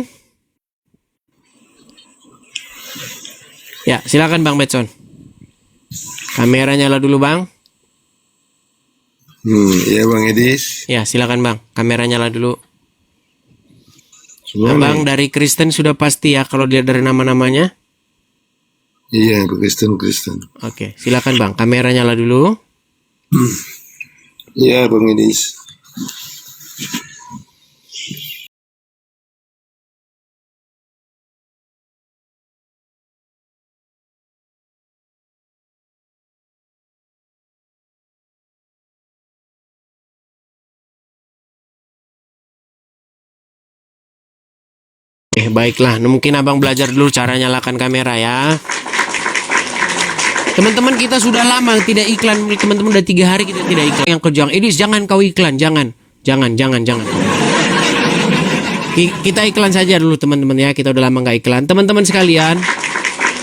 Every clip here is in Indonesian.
Betson. Ya, silakan Bang Betson. Kamera nyala dulu Bang. Ya Bang Edis. Ya, silakan Bang. Kamera nyala dulu. Semua Abang dari Kristen sudah pasti ya kalau dia dari nama-namanya. Iya, Kristen. Oke, silakan Bang. Kamera nyala dulu. Iya Bang Edis. Baiklah. Mungkin Abang belajar dulu cara nyalakan kamera ya. Teman-teman kita sudah lama tidak iklan. Teman-teman udah 3 hari kita tidak iklan. Yang kejang, Edis jangan kau iklan. Jangan. Kita iklan saja dulu teman-teman ya. Kita udah lama nggak iklan. Teman-teman sekalian.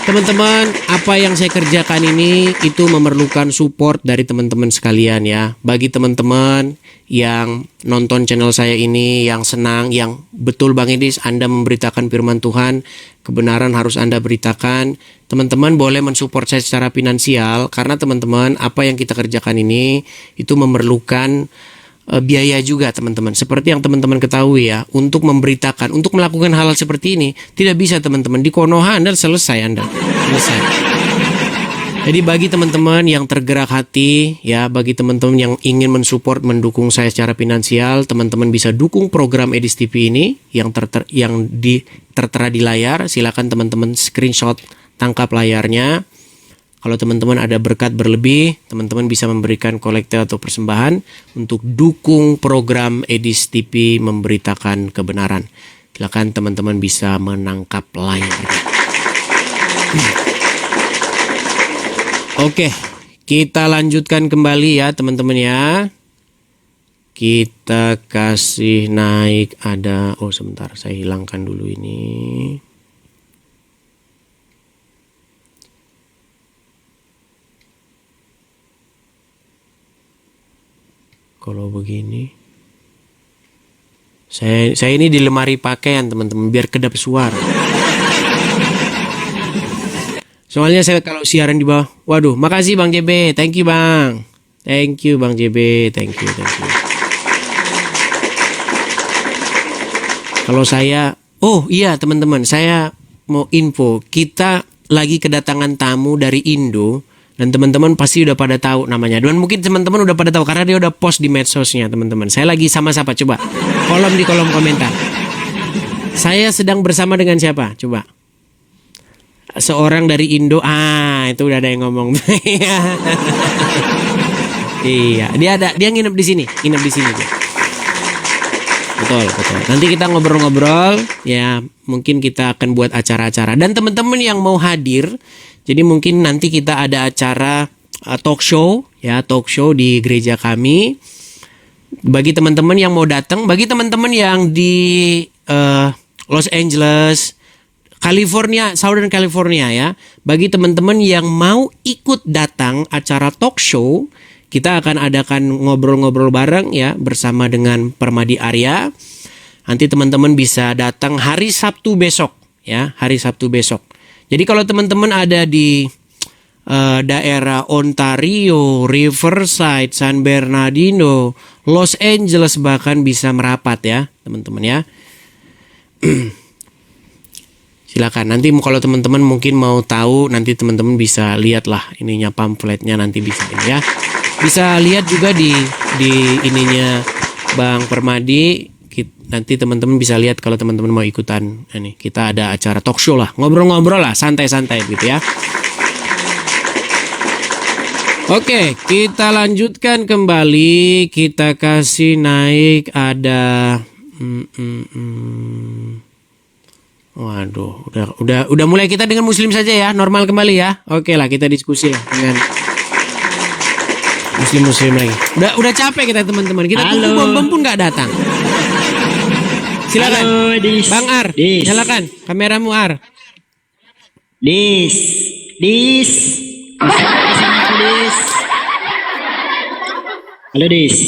Teman-teman, apa yang saya kerjakan ini itu memerlukan support dari teman-teman sekalian ya. Bagi teman-teman yang nonton channel saya ini, yang senang, yang betul Bang Edis, Anda memberitakan firman Tuhan, kebenaran harus Anda beritakan. Teman-teman boleh mensupport saya secara finansial, karena teman-teman, apa yang kita kerjakan ini, itu memerlukan biaya juga teman-teman. Seperti yang teman-teman ketahui ya, untuk memberitakan, untuk melakukan hal seperti ini tidak bisa teman-teman di Konoha Anda selesai. Jadi bagi teman-teman yang tergerak hati ya, bagi teman-teman yang ingin mensupport, mendukung saya secara finansial, teman-teman bisa dukung program Edis TV ini yang tertera di layar. Silakan teman-teman screenshot, tangkap layarnya. Kalau teman-teman ada berkat berlebih, teman-teman bisa memberikan kolekte atau persembahan untuk dukung program Edis TV memberitakan kebenaran. Silakan teman-teman bisa menangkap layar. Oke, kita lanjutkan kembali ya teman-teman ya. Kita kasih naik ada, sebentar saya hilangkan dulu ini. Kalau begini, saya ini di lemari pakaian teman-teman biar kedap suara. Soalnya saya kalau siaran di bawah, waduh, makasih Bang JB, thank you Bang, thank you Bang JB, thank you. Kalau saya, iya teman-teman, saya mau info, kita lagi kedatangan tamu dari Indo. Dan teman-teman pasti udah pada tahu namanya. Dan mungkin teman-teman udah pada tahu karena dia udah post di medsosnya teman-teman. Saya lagi sama siapa? Coba di kolom komentar. Saya sedang bersama dengan siapa? Coba. Seorang dari Indo. Itu udah ada yang ngomong. Iya, dia nginep di sini. Dia. Betul. Nanti kita ngobrol-ngobrol ya, mungkin kita akan buat acara-acara. Dan teman-teman yang mau hadir, jadi mungkin nanti kita ada acara talk show di gereja kami. Bagi teman-teman yang mau datang, bagi teman-teman yang di Los Angeles, California, Southern California ya. Bagi teman-teman yang mau ikut datang acara talk show, kita akan adakan ngobrol-ngobrol bareng ya bersama dengan Permadi Arya. Nanti teman-teman bisa datang hari Sabtu besok ya, hari Sabtu besok. Jadi kalau teman-teman ada di daerah Ontario, Riverside, San Bernardino, Los Angeles bahkan bisa merapat ya teman-teman ya. Silakan nanti kalau teman-teman mungkin mau tahu, nanti teman-teman bisa lihat lah ininya, pamfletnya nanti bisa ini ya. Bisa lihat juga di ininya Bang Permadi. Nanti teman-teman bisa lihat kalau teman-teman mau ikutan ini. Kita ada acara talk show lah, ngobrol-ngobrol lah, santai-santai gitu ya. Oke, kita lanjutkan kembali. Kita kasih naik ada waduh, udah mulai kita dengan muslim saja ya, normal kembali ya. Oke lah, kita diskusi lah dengan muslim lagi. Udah capek kita teman-teman. Kita tunggu bom pun nggak datang. Silakan. Halo, Dis. Bang Ar, nyalakan kameramu Ar. Dis. Halo Dis.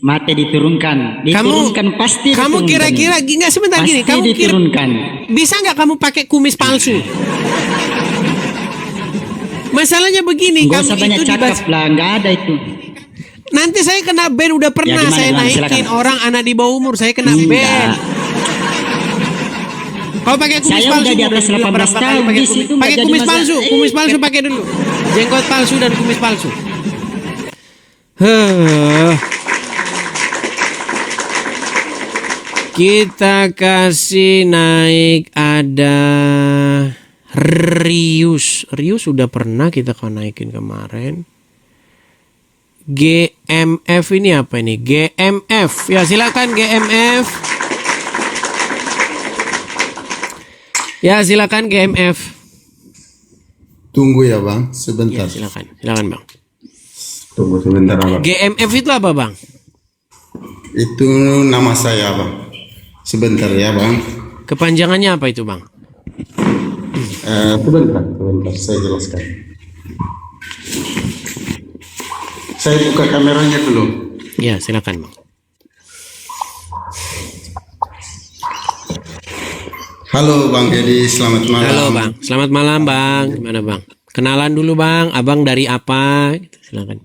mati diturunkan. Diturunkan pasti Kamu diturunkan. kira-kira nggak sebentar pasti gini, kamu kira diturunkan. bisa nggak kamu pakai kumis palsu? Masalahnya begini, Gak kamu usah banyak itu cakap lah, nggak ada itu. nanti saya kena ban, udah pernah gimana, saya gimana? naikin Silakan. orang anak di bawah umur, saya kena ban. Enggak. Kau pakai kumis Saya palsu udah di atas udah 18 berapa kali tahun, pakai di kumis, situ nggak pakai jadi kumis masalah. palsu, kumis palsu pakai dulu. Jenggot palsu dan kumis palsu. Kita kasih naik ada Rius. Rius sudah pernah kita naikin kemarin. GMF ini apa ini? GMF. Ya silakan GMF. Ya silakan GMF. Tunggu ya bang, Ya sebentar. silakan. Silakan Bang. Tunggu sebentar bang. GMF itu apa Bang? Itu nama saya bang. Sebentar ya bang. Kepanjangannya apa itu Bang? Sebentar, saya jelaskan. Saya buka kameranya dulu. Ya silakan Bang. Halo Bang Edi, selamat malam. Halo Bang. Selamat malam Bang. Gimana Bang? Kenalan dulu Bang. Abang dari apa? Silakan.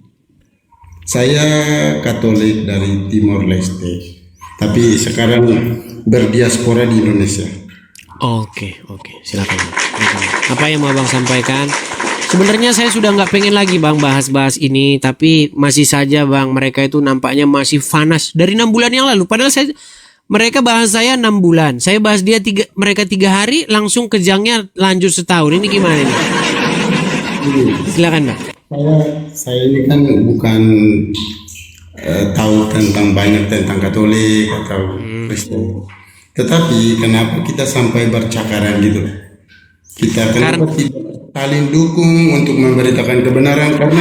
Saya Katolik dari Timor Leste, tapi sekarang berdiaspora di Indonesia. Oke. Silakan. Apa yang mau Bang sampaikan? Sebenarnya saya sudah nggak pengen lagi Bang bahas-bahas ini, tapi masih saja Bang, mereka itu nampaknya masih panas dari 6 bulan yang lalu. Padahal mereka bahas saya 6 bulan, saya bahas mereka 3 hari, langsung kejangnya lanjut setahun. Ini gimana nih? Silakan Bang. Saya ini kan bukan tahu banyak tentang Katolik atau Kristen. Tetapi kenapa kita sampai bercakaran gitu? Kita kenapa tidak saling dukung untuk memberitakan kebenaran? Karena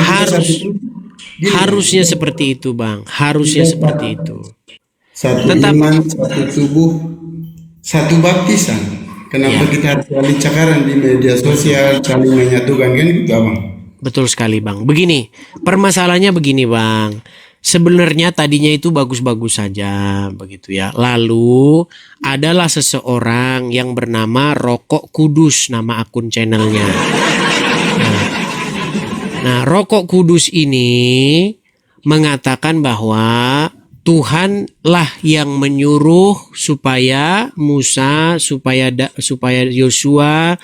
Harusnya seperti itu Bang. Harusnya seperti itu. satu iman, satu tubuh, satu baptisan. Kenapa kita harus saling cakaran di media sosial, saling menyatukan kan gitu abang? Betul sekali Bang. Begini, permasalahannya begini Bang. Sebenarnya tadinya itu bagus-bagus saja begitu ya. Lalu adalah seseorang yang bernama Rokok Kudus, nama akun channelnya. Nah, Rokok Kudus ini mengatakan bahwa Tuhanlah yang menyuruh supaya Musa, supaya Yosua,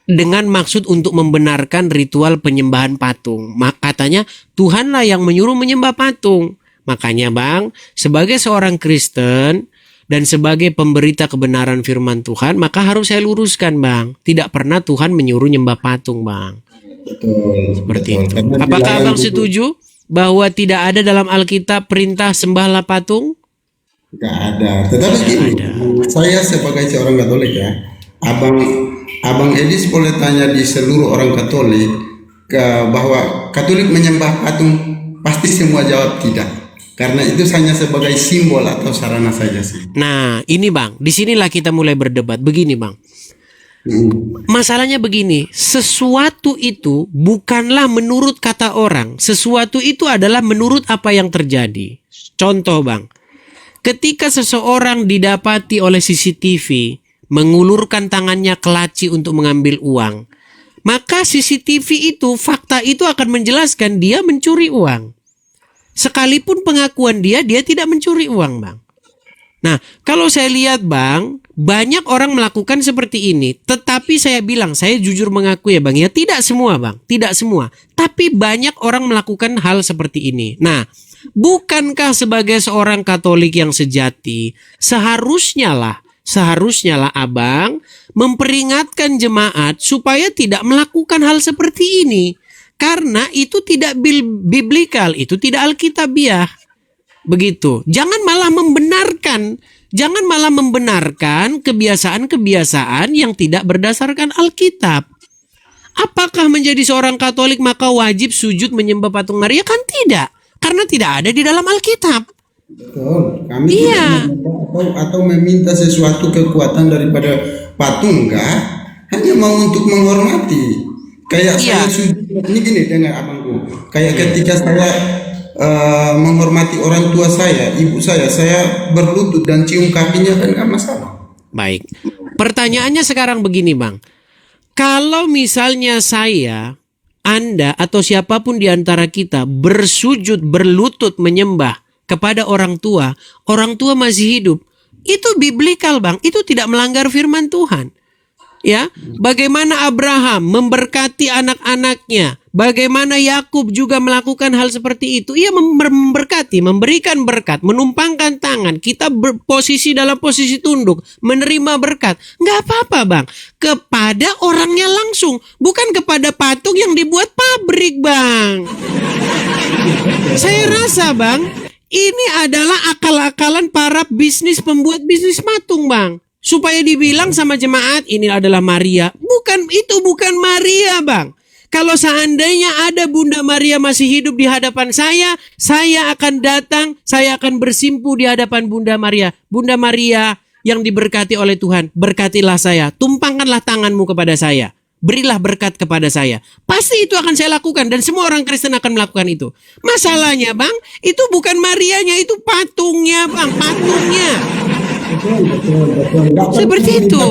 dengan maksud untuk membenarkan ritual penyembahan patung. Katanya Tuhanlah yang menyuruh menyembah patung. Makanya Bang, sebagai seorang Kristen dan sebagai pemberita kebenaran firman Tuhan, maka harus saya luruskan Bang. Tidak pernah Tuhan menyuruh nyembah patung Bang. Betul. Seperti betul. itu. Karena Apakah dilarang Abang itu setuju bahwa tidak ada dalam Alkitab perintah sembahlah patung? nggak ada. Tetapi gini, saya sebagai seorang Katolik ya, Abang Edis boleh tanya di seluruh orang Katolik bahwa Katolik menyembah patung, pasti semua jawab tidak. Karena itu hanya sebagai simbol atau sarana saja sih. Nah, ini Bang, disinilah kita mulai berdebat. Begini Bang, masalahnya begini, sesuatu itu bukanlah menurut kata orang, sesuatu itu adalah menurut apa yang terjadi. Contoh Bang, ketika seseorang didapati oleh CCTV mengulurkan tangannya ke laci untuk mengambil uang, maka CCTV itu, fakta itu akan menjelaskan dia mencuri uang. Sekalipun pengakuan dia tidak mencuri uang Bang. Nah, kalau saya lihat Bang, banyak orang melakukan seperti ini. Tetapi saya bilang, saya jujur mengaku ya Bang, ya tidak semua Bang, tidak semua. Tapi banyak orang melakukan hal seperti ini. Nah, bukankah sebagai seorang Katolik yang sejati, seharusnya lah Abang memperingatkan jemaat supaya tidak melakukan hal seperti ini. Karena itu tidak biblikal, itu tidak alkitabiah. Begitu. Jangan malah membenarkan kebiasaan-kebiasaan yang tidak berdasarkan Alkitab. Apakah menjadi seorang Katolik maka wajib sujud menyembah patung Maria? Kan tidak. Karena tidak ada di dalam Alkitab. Betul. Kami tidak atau meminta sesuatu kekuatan daripada patung, enggak. Hanya mau untuk menghormati. Kayak saya sujud. Ini gini dengar abangku. Kayak ketika saya menghormati orang tua saya, ibu saya berlutut dan cium kakinya kan nggak masalah. Baik. Pertanyaannya sekarang begini, Bang. Kalau misalnya saya, Anda, atau siapapun di antara kita bersujud, berlutut menyembah kepada orang tua masih hidup, itu biblikal, Bang. Itu tidak melanggar firman Tuhan. Ya, bagaimana Abraham memberkati anak-anaknya, bagaimana Yakub juga melakukan hal seperti itu. Ia memberkati, memberikan berkat, menumpangkan tangan. Kita berposisi dalam posisi tunduk, menerima berkat. Nggak apa-apa, Bang. Kepada orangnya langsung, bukan kepada patung yang dibuat pabrik, Bang. Saya rasa, Bang, ini adalah akal-akalan para pembuat bisnis patung, Bang. Supaya dibilang sama jemaat, ini adalah Maria. Itu bukan Maria, Bang. Kalau seandainya ada Bunda Maria masih hidup di hadapan saya akan datang, saya akan bersimpu di hadapan Bunda Maria. Bunda Maria yang diberkati oleh Tuhan, berkatilah saya. Tumpangkanlah tanganmu kepada saya. Berilah berkat kepada saya. Pasti itu akan saya lakukan dan semua orang Kristen akan melakukan itu. Masalahnya, Bang, itu bukan Marianya, itu patungnya, Bang, patungnya. Betul. Seperti itu.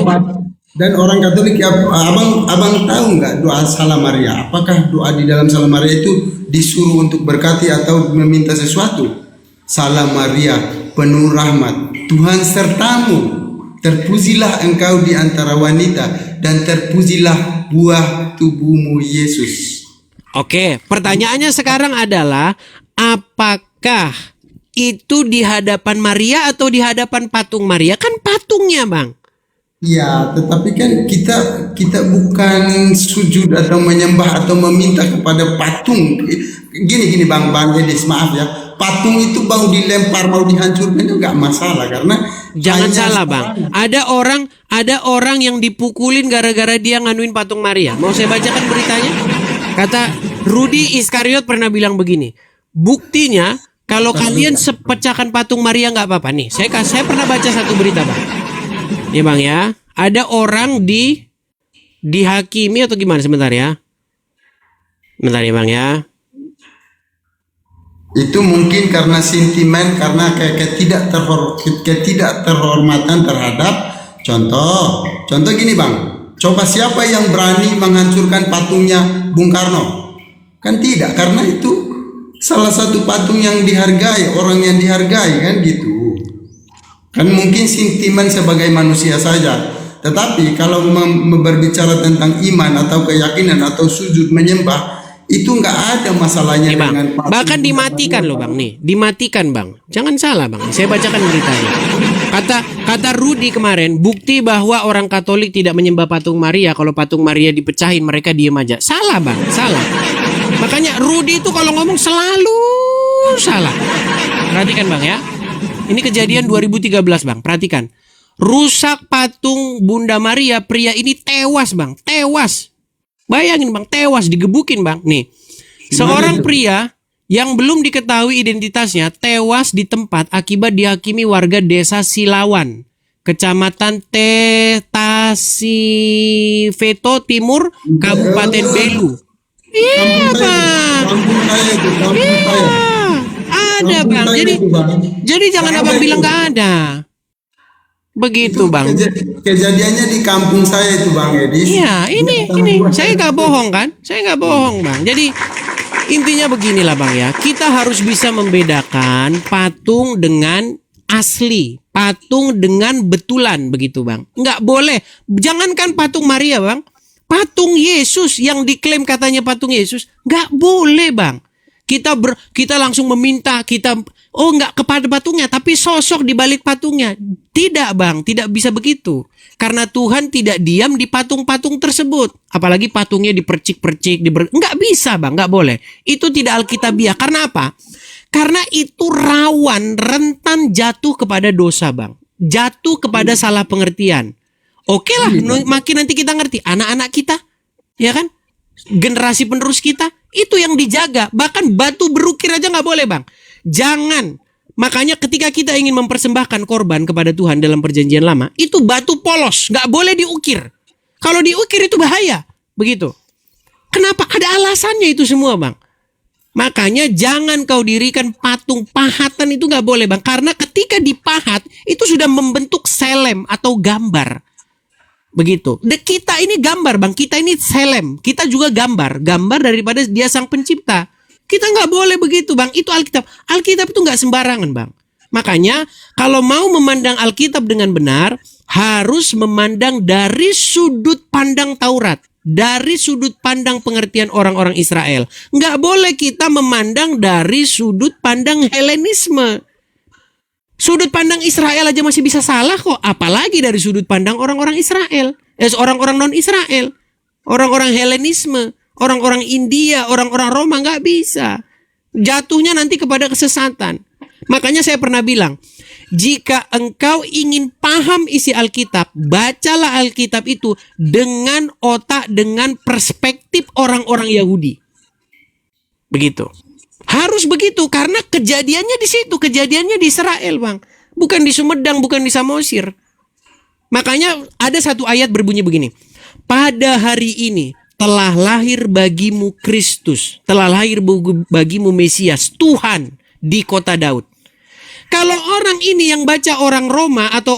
Dan orang Katolik, abang tahu nggak doa Salam Maria? Apakah doa di dalam Salam Maria itu disuruh untuk berkati atau meminta sesuatu? Salam Maria, penuh rahmat, Tuhan sertamu. Terpujilah engkau di antara wanita dan terpujilah buah tubuhmu Yesus. Oke, pertanyaannya sekarang adalah apakah itu di hadapan Maria atau di hadapan patung Maria? Kan patungnya, Bang. Ya, tetapi kan kita bukan sujud atau menyembah atau meminta kepada patung. Gini Bang Edis, maaf ya. Patung itu mau dilempar, mau dihancurkan itu nggak masalah karena jangan salah, Bang. Ada orang yang dipukulin gara-gara dia nganuin patung Maria. Mau saya bacakan beritanya? Kata Rudy Iskariot pernah bilang begini. Buktinya kalau kalian pecahkan patung Maria nggak apa-apa nih. Saya pernah baca satu berita, Bang. Ya, Bang ya. Ada orang dihakimi atau gimana, sebentar ya. Bentar ya, Bang ya. Itu mungkin karena sentimen, karena ketidakterhormatan terhadap contoh gini, Bang. Coba siapa yang berani menghancurkan patungnya Bung Karno? Kan tidak, karena itu salah satu patung yang dihargai, orang yang dihargai kan gitu. Kan mungkin sentimen sebagai manusia saja. Tetapi kalau berbicara tentang iman atau keyakinan atau sujud menyembah, itu nggak ada masalahnya Bang. dengan patung. Bahkan dimatikan loh, Bang, nih. Dimatikan, Bang. Jangan salah, Bang. Saya bacakan beritanya. Kata Rudy kemarin, bukti bahwa orang Katolik tidak menyembah patung Maria. Kalau patung Maria dipecahin, mereka diem aja. Salah, Bang. Salah. Makanya Rudy itu kalau ngomong selalu salah. Perhatikan, Bang ya. Ini kejadian 2013, Bang. Perhatikan. Rusak patung Bunda Maria, pria ini tewas, Bang. Tewas. Bayangin, Bang, tewas digebukin, Bang. Nih. Seorang pria yang belum diketahui identitasnya tewas di tempat akibat dihakimi warga desa Silawan, Kecamatan Tasifeto Timur, Kabupaten Belu. Iya, Bang. Iya. Ada, Bang. Jadi jangan Abang bilang nggak ada. Begitu, Bang. Kejadiannya di kampung saya itu, Bang Edis. Iya, ini saya nggak bohong kan? Saya nggak bohong, Bang. Jadi intinya beginilah, Bang ya. Kita harus bisa membedakan patung dengan asli, patung dengan betulan, begitu, Bang. Nggak boleh. Jangankan patung Maria, Bang. Patung Yesus yang diklaim katanya patung Yesus, nggak boleh, Bang. Kita langsung meminta, nggak kepada patungnya, tapi sosok di balik patungnya. Tidak, Bang, tidak bisa begitu. Karena Tuhan tidak diam di patung-patung tersebut. Apalagi patungnya dipercik-percik, nggak bisa, Bang, nggak boleh. Itu tidak alkitabiah. Karena apa? Karena itu rentan jatuh kepada dosa, Bang. Jatuh kepada salah pengertian. Oke lah, makin nanti kita ngerti. Anak-anak kita, ya kan? Generasi penerus kita, itu yang dijaga. Bahkan batu berukir aja nggak boleh, Bang. Jangan. Makanya ketika kita ingin mempersembahkan korban kepada Tuhan dalam perjanjian lama, itu batu polos, nggak boleh diukir. Kalau diukir itu bahaya. Begitu. Kenapa? Ada alasannya itu semua, Bang. Makanya jangan kau dirikan patung. Pahatan itu nggak boleh, Bang. Karena ketika dipahat, itu sudah membentuk selem atau gambar. Begitu. Kita ini gambar, Bang. Kita ini selem. Kita juga gambar. Gambar daripada dia sang pencipta. Kita nggak boleh begitu, Bang. Itu Alkitab. Alkitab itu nggak sembarangan, Bang. Makanya kalau mau memandang Alkitab dengan benar, harus memandang dari sudut pandang Taurat. Dari sudut pandang pengertian orang-orang Israel. Nggak boleh kita memandang dari sudut pandang Helenisme. Sudut pandang Israel aja masih bisa salah kok. Apalagi dari sudut pandang orang-orang Israel. Orang-orang non-Israel. Orang-orang Helenisme. Orang-orang India. Orang-orang Roma nggak bisa. Jatuhnya nanti kepada kesesatan. Makanya saya pernah bilang, jika engkau ingin paham isi Alkitab, bacalah Alkitab itu dengan otak, dengan perspektif orang-orang Yahudi. Begitu. Harus begitu, karena kejadiannya di situ, kejadiannya di Israel, Bang. Bukan di Sumedang, bukan di Samosir. Makanya ada satu ayat berbunyi begini. Pada hari ini telah lahir bagimu Kristus, telah lahir bagimu Mesias, Tuhan di kota Daud. Kalau orang ini yang baca orang Roma atau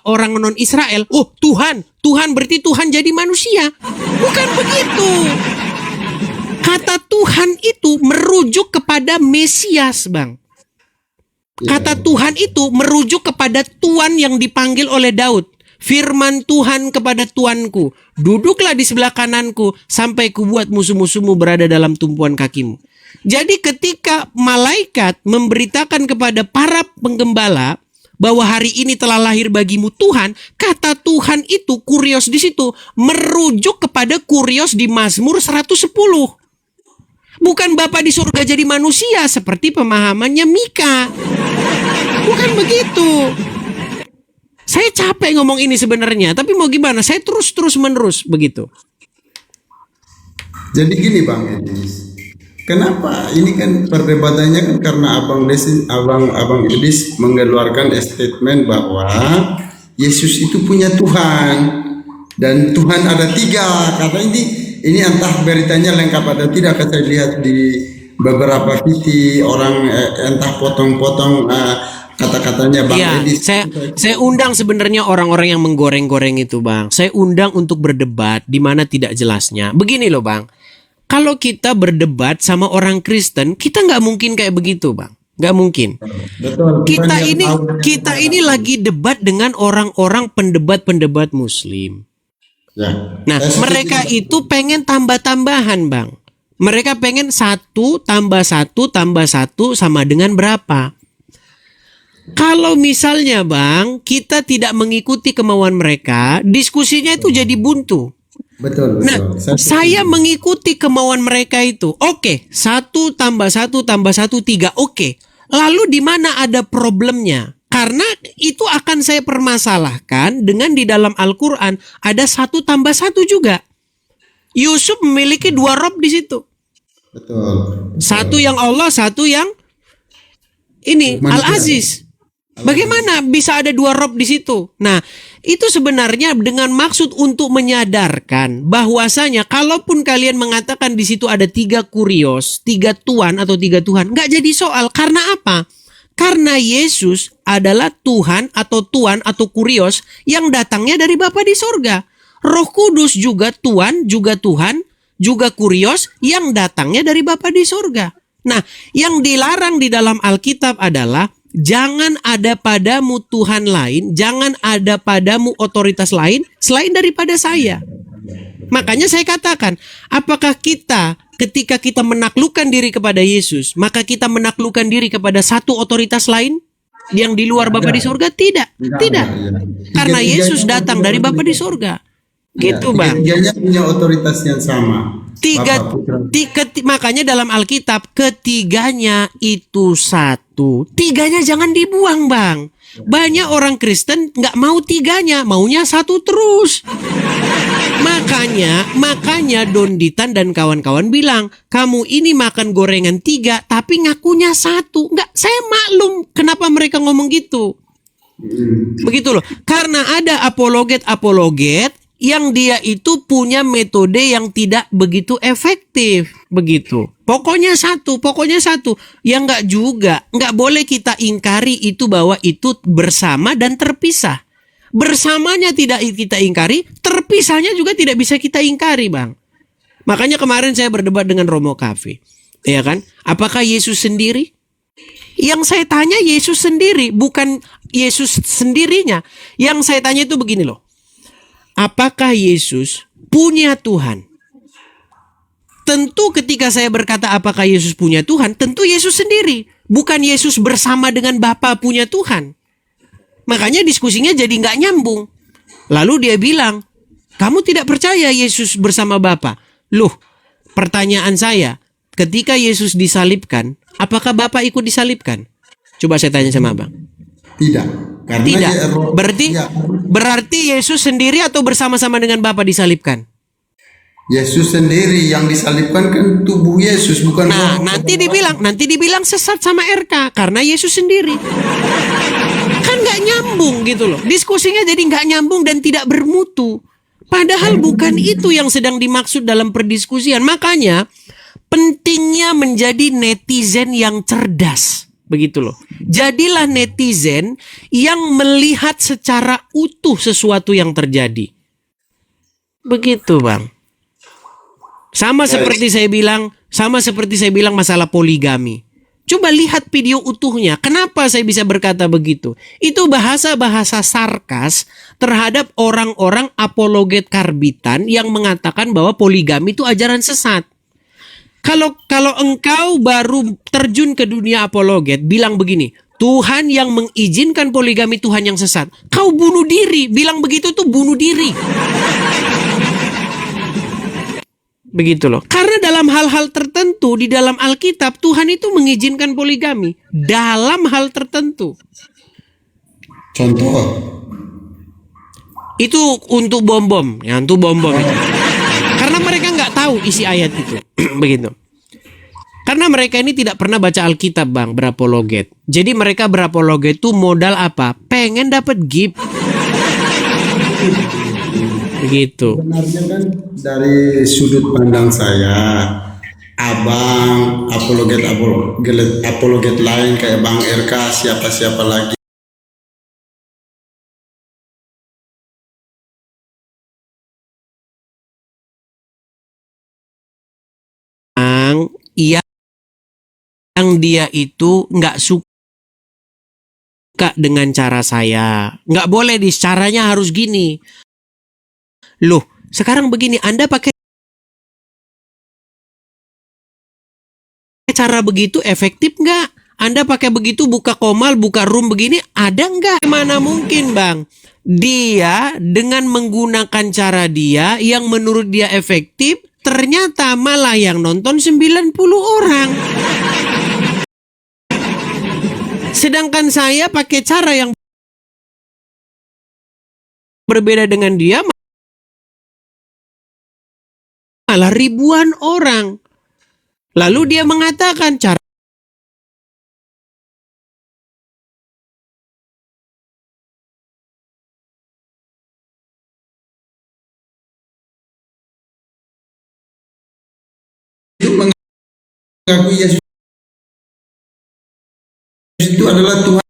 orang non-Israel, oh Tuhan berarti Tuhan jadi manusia. Bukan begitu. Kata Tuhan itu merujuk kepada Mesias, Bang. Kata Tuhan itu merujuk kepada Tuan yang dipanggil oleh Daud. Firman Tuhan kepada tuanku, duduklah di sebelah kananku sampai kubuat musuh-musuhmu berada dalam tumpuan kakimu. Jadi ketika malaikat memberitakan kepada para penggembala bahwa hari ini telah lahir bagimu Tuhan, kata Tuhan itu, kurios di situ, merujuk kepada kurios di Mazmur 110. Bukan Bapa di surga jadi manusia seperti pemahamannya Mika. Bukan begitu. Saya capek ngomong ini sebenarnya, tapi mau gimana? Saya terus menerus begitu. Jadi gini Bang Edis. Kenapa ini kan perdebatannya kan karena Abang Edis mengeluarkan statement bahwa Yesus itu punya Tuhan dan Tuhan ada 3. Kata ini entah beritanya lengkap atau tidak. Saya lihat di beberapa TV orang entah potong-potong kata-katanya Bang Edis. Saya undang sebenarnya orang-orang yang menggoreng-goreng itu, Bang. Saya undang untuk berdebat di mana tidak jelasnya. Begini loh, Bang. Kalau kita berdebat sama orang Kristen, kita nggak mungkin kayak begitu, Bang. Nggak mungkin. Betul. Kita ini lagi debat dengan orang-orang pendebat Muslim. Ya. Nah, mereka itu pengen tambah-tambahan, Bang. Mereka pengen 1 tambah 1 tambah 1 sama dengan berapa? Kalau misalnya, Bang, kita tidak mengikuti kemauan mereka, diskusinya itu jadi buntu. Betul. Nah, saya mengikuti kemauan mereka itu. Oke, 1 tambah 1 tambah 1 3. Oke. Lalu di mana ada problemnya? Karena itu akan saya permasalahkan dengan di dalam Al-Quran ada 1 tambah 1 juga. Yusuf memiliki 2 rob di situ. Betul. 1 yang Allah, 1 yang ini Al-Aziz. Bagaimana bisa ada 2 rob di situ? Nah, itu sebenarnya dengan maksud untuk menyadarkan bahwasanya kalaupun kalian mengatakan di situ ada 3 kurios, 3 tuan atau 3 Tuhan, nggak jadi soal. Karena apa? Karena Yesus adalah Tuhan atau tuan atau kurios yang datangnya dari Bapa di sorga. Roh Kudus juga tuan, juga Tuhan, juga kurios yang datangnya dari Bapa di sorga. Nah, yang dilarang di dalam Alkitab adalah jangan ada padamu Tuhan lain, jangan ada padamu otoritas lain selain daripada saya. Makanya saya katakan, apakah kita ketika kita menaklukkan diri kepada Yesus, maka kita menaklukkan diri kepada satu otoritas lain yang di luar Bapa di sorga? Tidak. Karena Yesus datang dari Bapa di sorga. Gitu, Bang. Tiganya punya otoritas yang sama. Makanya dalam Alkitab ketiganya itu satu. Tiganya jangan dibuang, Bang. Banyak orang Kristen nggak mau tiganya, maunya satu terus. Makanya Donditan dan kawan-kawan bilang, kamu ini makan gorengan 3 tapi ngakunya 1. Nggak, saya maklum kenapa mereka ngomong gitu. Begitu loh. Karena ada apologet yang dia itu punya metode yang tidak begitu efektif, begitu. Pokoknya satu, yang enggak juga, enggak boleh kita ingkari itu bahwa itu bersama dan terpisah. Bersamanya tidak kita ingkari, terpisahnya juga tidak bisa kita ingkari, Bang. Makanya kemarin saya berdebat dengan Romo Cafe, ya kan? Apakah Yesus sendiri? Yang saya tanya Yesus sendiri, bukan Yesus sendirinya. Yang saya tanya itu begini loh. Apakah Yesus punya Tuhan? Tentu ketika saya berkata apakah Yesus punya Tuhan, tentu Yesus sendiri. Bukan Yesus bersama dengan Bapa punya Tuhan. Makanya diskusinya jadi nggak nyambung. Lalu dia bilang, kamu tidak percaya Yesus bersama Bapa? Loh, pertanyaan saya, ketika Yesus disalibkan, apakah Bapa ikut disalibkan? Coba saya tanya sama Abang. Tidak. Karena Tidak. Ya, Berarti Yesus sendiri atau bersama-sama dengan Bapa disalibkan? Yesus sendiri yang disalibkan kan tubuh Yesus, bukan. Nah, nanti dibilang sesat sama RK karena Yesus sendiri. Kan nggak nyambung gitu loh. Diskusinya jadi nggak nyambung dan tidak bermutu. Padahal bukan itu yang sedang dimaksud dalam perdiskusian. Makanya pentingnya menjadi netizen yang cerdas. Begitu loh. Jadilah netizen yang melihat secara utuh sesuatu yang terjadi. Begitu, Bang. Sama seperti saya bilang masalah poligami. Coba lihat video utuhnya. Kenapa saya bisa berkata begitu? Itu bahasa-bahasa sarkas terhadap orang-orang apologet karbitan yang mengatakan bahwa poligami itu ajaran sesat. Kalau engkau baru terjun ke dunia apologet, bilang begini, Tuhan yang mengizinkan poligami Tuhan yang sesat. Kau bunuh diri, bilang begitu tuh bunuh diri. Begitu loh. Karena dalam hal-hal tertentu di dalam Alkitab, Tuhan itu mengizinkan poligami. Dalam hal tertentu. Contoh. Itu untuk bom-bom. Ya, untuk bom-bom itu. Karena mereka nggak tahu isi ayat itu. Begitu. Karena mereka ini tidak pernah baca Alkitab, Bang, berapologet. Jadi mereka berapologet itu modal apa? Pengen dapat gift. Begitu. Sebenarnya kan dari sudut pandang saya, abang apologet lain kayak Bang RK, siapa-siapa lagi. Yang dia itu nggak suka dengan cara saya. Nggak boleh, caranya harus gini. Loh, sekarang begini, Anda pakai cara begitu efektif nggak? Anda pakai begitu buka komal, buka room begini, ada nggak? Mana mungkin, Bang? Dia dengan menggunakan cara dia yang menurut dia efektif, ternyata malah yang nonton 90 orang. Sedangkan saya pakai cara yang berbeda dengan dia, malah ribuan orang. Lalu dia mengatakan cara Itu mengakui Yesus itu adalah Tuhan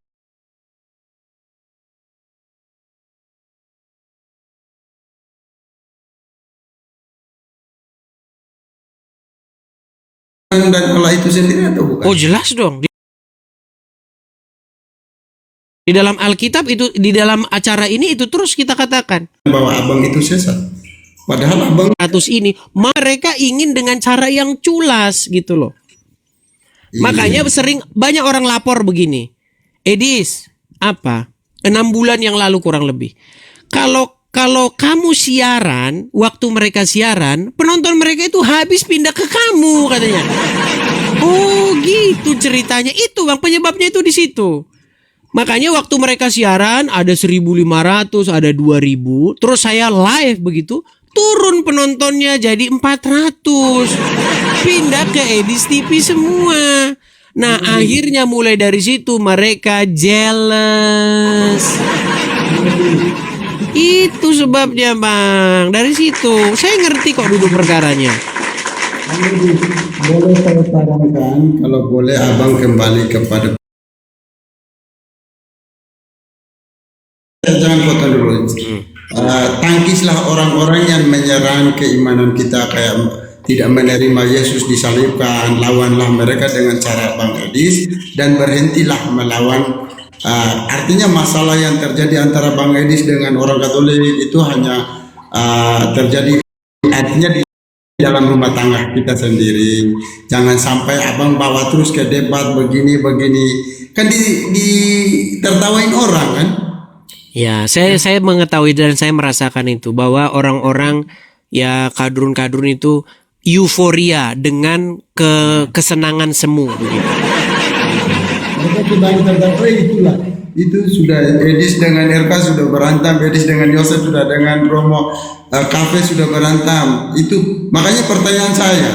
dan Allah itu sendiri atau bukan? oh jelas dong. Di dalam Alkitab itu, di dalam acara ini itu terus kita katakan Bahwa abang itu sesat. Padahal abang ini mereka ingin dengan cara yang culas gitu loh. Makanya sering banyak orang lapor begini. Edis, 6 bulan yang lalu kurang lebih. Kalau kamu siaran, waktu mereka siaran, penonton mereka itu habis pindah ke kamu katanya. Oh, gitu ceritanya. Itu Bang, penyebabnya itu di situ. Makanya waktu mereka siaran ada 1.500, ada 2.000, terus saya live begitu, turun penontonnya jadi 400. Pindah ke Edis TV semua. Nah, akhirnya mulai dari situ mereka jealous. Itu sebabnya bang. Dari situ saya ngerti kok duduk perkaranya. Boleh saya sarankan, kalau boleh abang kembali kepada, jangan potong dulu. Tangkislah orang-orang yang menyerang keimanan kita, kayak tidak menerima Yesus disalibkan. Lawanlah mereka dengan cara Bang Edis, dan berhentilah melawan. Artinya masalah yang terjadi antara Bang Edis dengan orang Katolik itu hanya terjadi, artinya di dalam rumah tangga kita sendiri. Jangan sampai abang bawa terus ke debat begini kan tertawain orang kan. Ya, saya mengetahui dan saya merasakan itu, bahwa orang-orang ya kadrun-kadrun itu euforia dengan kesenangan semu begitu. Mereka sudah tertawa, itulah. Itu sudah Edis dengan RK sudah berantem, Edis dengan Yosef sudah, dengan Romo Cafe sudah berantem. Itu makanya pertanyaan saya,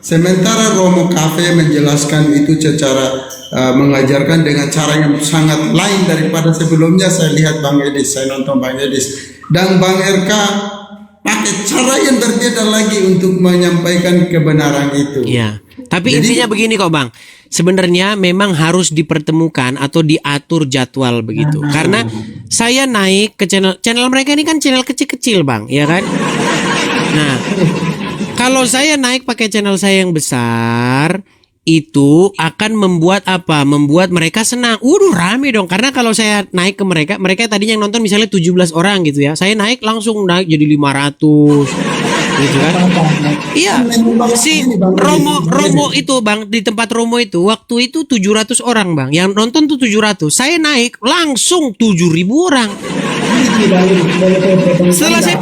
sementara Romo Cafe menjelaskan itu secara mengajarkan dengan cara yang sangat lain daripada sebelumnya. Saya lihat Bang Edis, saya nonton Bang Edis, dan Bang RK pakai cara yang berbeda lagi untuk menyampaikan kebenaran itu. Ya, tapi intinya begini kok Bang. Sebenarnya memang harus dipertemukan atau diatur jadwal begitu. Karena saya naik ke channel mereka ini kan channel kecil-kecil Bang, ya kan? Nah, kalau saya naik pakai channel saya yang besar, itu akan membuat apa? Membuat mereka senang. Rame dong. Karena kalau saya naik ke mereka tadinya yang nonton misalnya 17 orang gitu ya. Saya naik langsung naik jadi 500 gitu kan. Iya. Si Romo itu Bang, di tempat Romo itu waktu itu 700 orang Bang. Yang nonton tuh 700. Saya naik langsung 7.000 orang. Setelah saya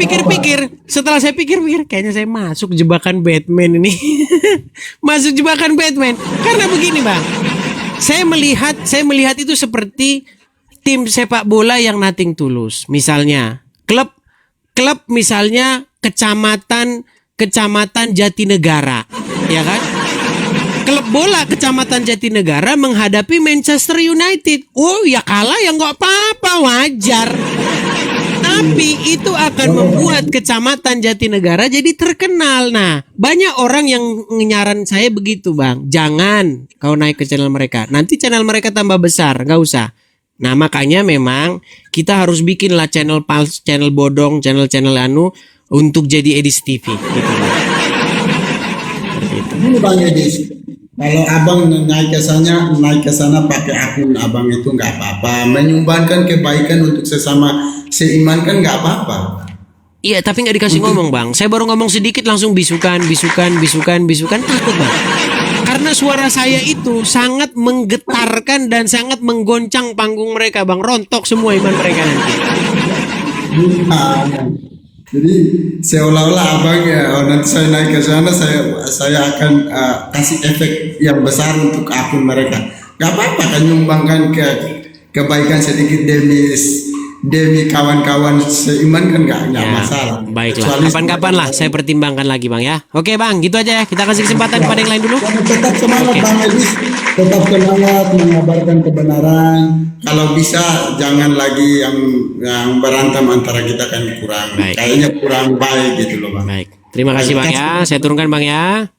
pikir-pikir, kayaknya saya masuk jebakan Batman ini. Masuk jebakan Batman. Karena begini Bang, saya melihat itu seperti tim sepak bola yang nothing tulus. Misalnya klub misalnya kecamatan Jatinegara, ya kan? Klub bola kecamatan Jatinegara menghadapi Manchester United. Oh ya kalah ya nggak apa-apa, wajar. Tapi itu akan membuat kecamatan Jatinegara jadi terkenal. Nah, banyak orang yang nyaran saya begitu Bang. Jangan kau naik ke channel mereka. Nanti channel mereka tambah besar, nggak usah. Nah, makanya memang kita harus bikinlah channel pals, channel bodong, channel untuk jadi Edis TV gitu Bang. Ini Bang Edis, kalau abang naik ke sana pakai akun abang itu nggak apa-apa, menyumbangkan kebaikan untuk sesama seiman kan nggak apa-apa. Iya, tapi nggak dikasih ngomong Bang. Saya baru ngomong sedikit langsung bisukan, takut Bang. Karena suara saya itu sangat menggetarkan dan sangat menggoncang panggung mereka Bang. Rontok semua iman mereka nanti. Jadi seolah-olah abang ya, nanti saya naik ke sana, saya akan kasih efek yang besar untuk akun mereka. Gak apa-apa kan nyumbangkan kebaikan sedikit demi kawan-kawan seiman kan nggak masalah. Baiklah, kapan-kapan lah saya pertimbangkan lagi Bang ya. Oke Bang, gitu aja ya. Kita kasih kesempatan pada yang lain dulu. Tetap semangat Bang Edis, tetap semangat mengabarkan kebenaran. Kalau bisa jangan lagi yang berantem antara kita kan kurang. Kayaknya kurang baik gitu loh Bang. Baik, terima kasih Bang ya. Saya turunkan Bang ya.